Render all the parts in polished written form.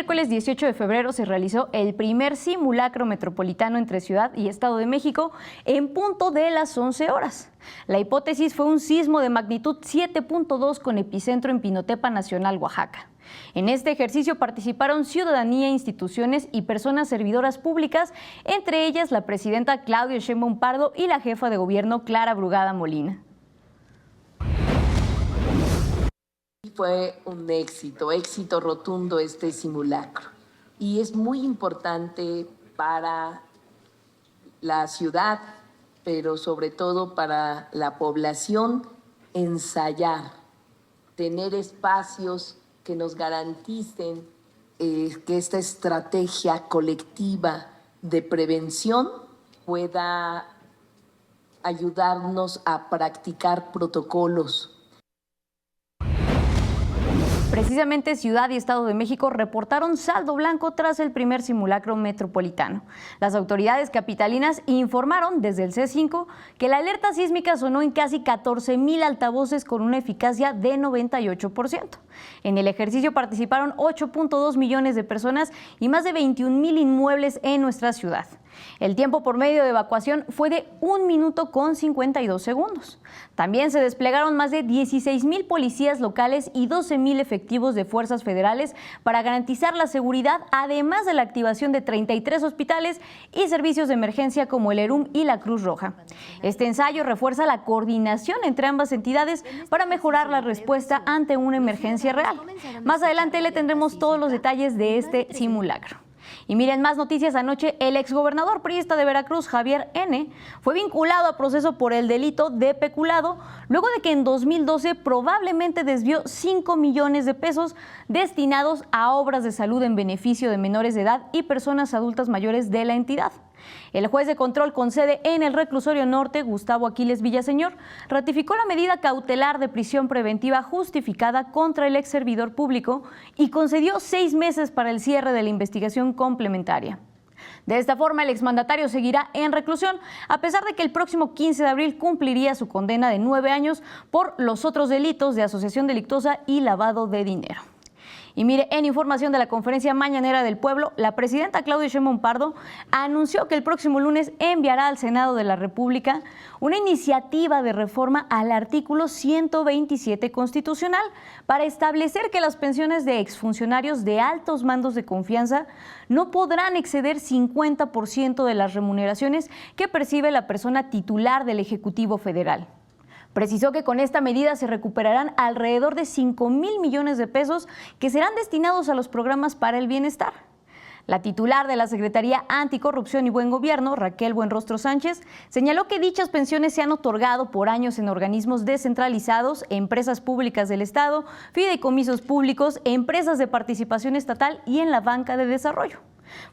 miércoles 18 de febrero se realizó el primer simulacro metropolitano entre Ciudad y Estado de México en punto de las 11 horas. La hipótesis fue un sismo de magnitud 7.2 con epicentro en Pinotepa Nacional, Oaxaca. En este ejercicio participaron ciudadanía, instituciones y personas servidoras públicas, entre ellas la presidenta Claudia Sheinbaum Pardo y la jefa de gobierno Clara Brugada Molina. Fue un éxito rotundo este simulacro. Y es muy importante para la ciudad, pero sobre todo para la población, ensayar, tener espacios que nos garanticen que esta estrategia colectiva de prevención pueda ayudarnos a practicar protocolos. Precisamente Ciudad y Estado de México reportaron saldo blanco tras el primer simulacro metropolitano. Las autoridades capitalinas informaron desde el C5 que la alerta sísmica sonó en casi 14,000 altavoces con una eficacia de 98%. En el ejercicio participaron 8.2 millones de personas y más de 21,000 inmuebles en nuestra ciudad. El tiempo por medio de evacuación fue de 1 minuto con 52 segundos. También se desplegaron más de 16,000 policías locales y 12,000 efectivos de fuerzas federales para garantizar la seguridad, además de la activación de 33 hospitales y servicios de emergencia como el ERUM y la Cruz Roja. Este ensayo refuerza la coordinación entre ambas entidades para mejorar la respuesta ante una emergencia real. Más adelante le tendremos todos los detalles de este simulacro. Y miren, más noticias. Anoche el exgobernador priista de Veracruz, Javier N., fue vinculado a proceso por el delito de peculado, luego de que en 2012 probablemente desvió 5 millones de pesos destinados a obras de salud en beneficio de menores de edad y personas adultas mayores de la entidad. El juez de control con sede en el Reclusorio Norte, Gustavo Aquiles Villaseñor, ratificó la medida cautelar de prisión preventiva justificada contra el ex servidor público y concedió 6 meses para el cierre de la investigación complementaria. De esta forma, el exmandatario seguirá en reclusión, a pesar de que el próximo 15 de abril cumpliría su condena de 9 años por los otros delitos de asociación delictuosa y lavado de dinero. Y mire, en información de la conferencia mañanera del pueblo, la presidenta Claudia Sheinbaum Pardo anunció que el próximo lunes enviará al Senado de la República una iniciativa de reforma al artículo 127 constitucional para establecer que las pensiones de exfuncionarios de altos mandos de confianza no podrán exceder 50% de las remuneraciones que percibe la persona titular del Ejecutivo Federal. Precisó que con esta medida se recuperarán alrededor de 5,000 millones de pesos que serán destinados a los programas para el bienestar. La titular de la Secretaría Anticorrupción y Buen Gobierno, Raquel Buenrostro Sánchez, señaló que dichas pensiones se han otorgado por años en organismos descentralizados, empresas públicas del Estado, fideicomisos públicos, empresas de participación estatal y en la banca de desarrollo.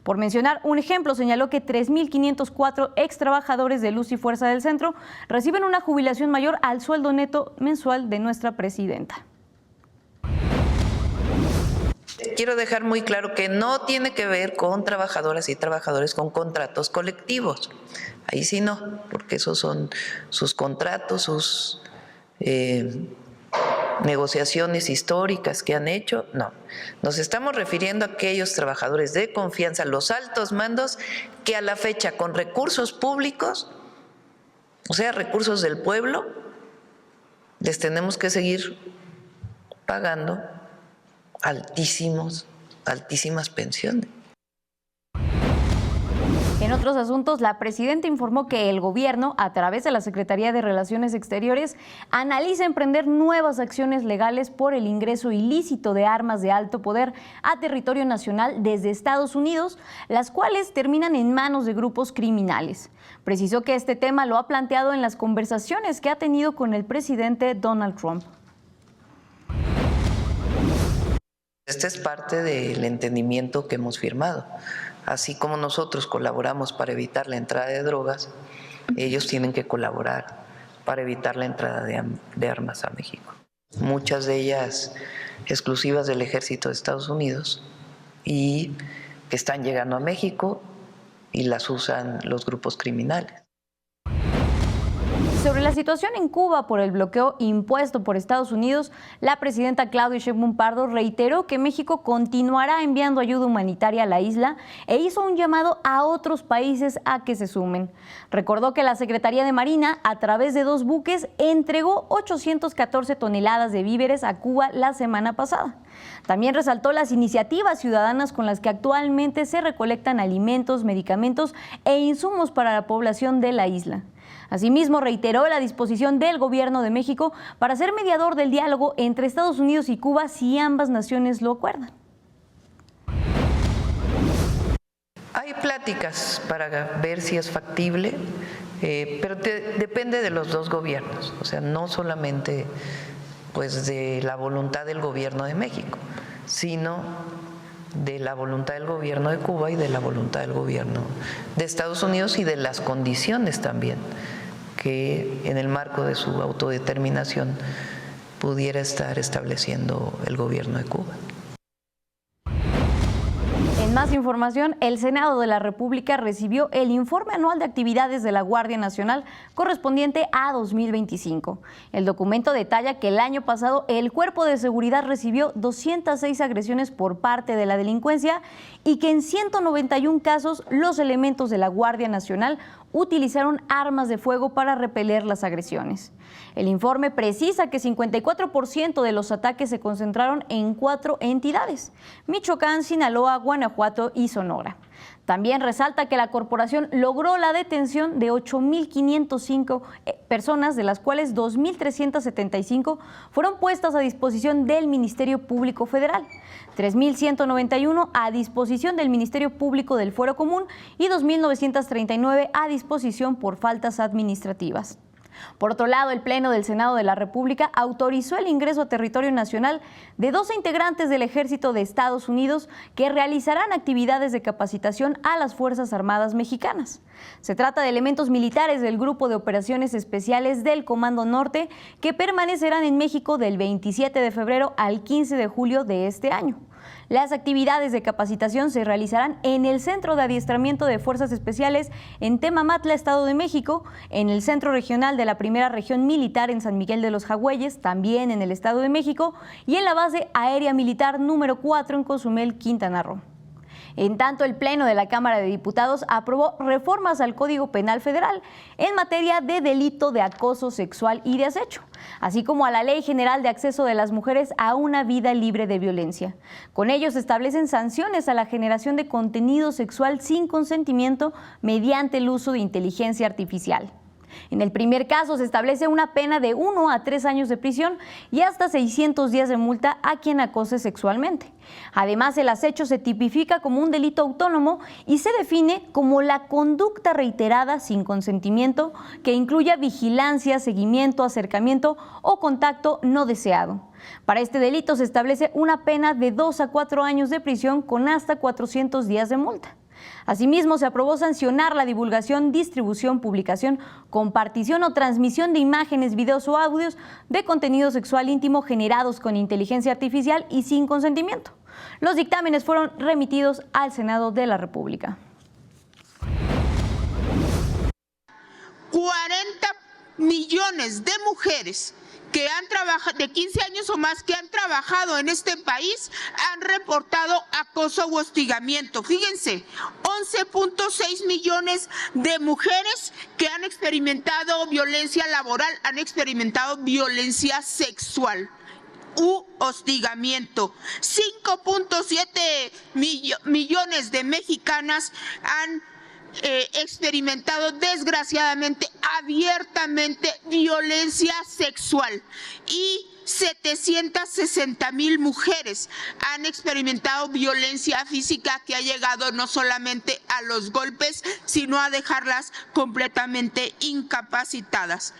Por mencionar un ejemplo, señaló que 3,504 ex trabajadores de Luz y Fuerza del Centro reciben una jubilación mayor al sueldo neto mensual de nuestra presidenta. Quiero dejar muy claro que no tiene que ver con trabajadoras y trabajadores con contratos colectivos. Ahí sí no, porque esos son sus contratos, sus negociaciones históricas que han hecho. No, nos estamos refiriendo a aquellos trabajadores de confianza, los altos mandos, que a la fecha con recursos públicos, o sea, recursos del pueblo, les tenemos que seguir pagando altísimas pensiones. En otros asuntos, la presidenta informó que el gobierno, a través de la Secretaría de Relaciones Exteriores, analiza emprender nuevas acciones legales por el ingreso ilícito de armas de alto poder a territorio nacional desde Estados Unidos, las cuales terminan en manos de grupos criminales. Precisó que este tema lo ha planteado en las conversaciones que ha tenido con el presidente Donald Trump. Este es parte del entendimiento que hemos firmado. Así como nosotros colaboramos para evitar la entrada de drogas, ellos tienen que colaborar para evitar la entrada de armas a México. Muchas de ellas exclusivas del Ejército de Estados Unidos y que están llegando a México y las usan los grupos criminales. sobre la situación en Cuba por el bloqueo impuesto por Estados Unidos, la presidenta Claudia Sheinbaum Pardo reiteró que México continuará enviando ayuda humanitaria a la isla e hizo un llamado a otros países a que se sumen. Recordó que la Secretaría de Marina, a través de 2 buques, entregó 814 toneladas de víveres a Cuba la semana pasada. También resaltó las iniciativas ciudadanas con las que actualmente se recolectan alimentos, medicamentos e insumos para la población de la isla. Asimismo, reiteró la disposición del Gobierno de México para ser mediador del diálogo entre Estados Unidos y Cuba si ambas naciones lo acuerdan. Hay pláticas para ver si es factible, pero depende de los 2 gobiernos, o sea, no solamente pues de la voluntad del Gobierno de México, sino de la voluntad del Gobierno de Cuba y de la voluntad del Gobierno de Estados Unidos y de las condiciones también que en el marco de su autodeterminación pudiera estar estableciendo el Gobierno de Cuba. En más información, el Senado de la República recibió el informe anual de actividades de la Guardia Nacional correspondiente a 2025. El documento detalla que el año pasado el Cuerpo de Seguridad recibió 206 agresiones por parte de la delincuencia y que en 191 casos los elementos de la Guardia Nacional utilizaron armas de fuego para repeler las agresiones. El informe precisa que 54% de los ataques se concentraron en 4 entidades: Michoacán, Sinaloa, Guanajuato y Sonora. También resalta que la corporación logró la detención de 8.505 personas, de las cuales 2.375 fueron puestas a disposición del Ministerio Público Federal, 3.191 a disposición del Ministerio Público del Fuero Común y 2.939 a disposición por faltas administrativas. Por otro lado, el Pleno del Senado de la República autorizó el ingreso a territorio nacional de 12 integrantes del Ejército de Estados Unidos que realizarán actividades de capacitación a las Fuerzas Armadas mexicanas. Se trata de elementos militares del Grupo de Operaciones Especiales del Comando Norte que permanecerán en México del 27 de febrero al 15 de julio de este año. Las actividades de capacitación se realizarán en el Centro de Adiestramiento de Fuerzas Especiales en Temamatla, Estado de México, en el Centro Regional de la Primera Región Militar en San Miguel de los Jagüeyes, también en el Estado de México, y en la Base Aérea Militar número 4 en Cozumel, Quintana Roo. En tanto, el Pleno de la Cámara de Diputados aprobó reformas al Código Penal Federal en materia de delito de acoso sexual y de acecho, así como a la Ley General de Acceso de las Mujeres a una vida libre de violencia. Con ellos se establecen sanciones a la generación de contenido sexual sin consentimiento mediante el uso de inteligencia artificial. En el primer caso se establece una pena de 1 a 3 años de prisión y hasta 600 días de multa a quien acose sexualmente. Además, el acecho se tipifica como un delito autónomo y se define como la conducta reiterada sin consentimiento que incluya vigilancia, seguimiento, acercamiento o contacto no deseado. Para este delito se establece una pena de 2 a 4 años de prisión con hasta 400 días de multa. Asimismo, se aprobó sancionar la divulgación, distribución, publicación, compartición o transmisión de imágenes, videos o audios de contenido sexual íntimo generados con inteligencia artificial y sin consentimiento. Los dictámenes fueron remitidos al Senado de la República. 40 millones de mujeres que han trabajado de 15 años o más que han trabajado en este país han reportado acoso u hostigamiento. Fíjense, 11.6 millones de mujeres que han experimentado violencia laboral, han experimentado violencia sexual u hostigamiento. 5.7 millones de mexicanas han experimentado desgraciadamente abiertamente violencia sexual y 760,000 mujeres han experimentado violencia física que ha llegado no solamente a los golpes, sino a dejarlas completamente incapacitadas.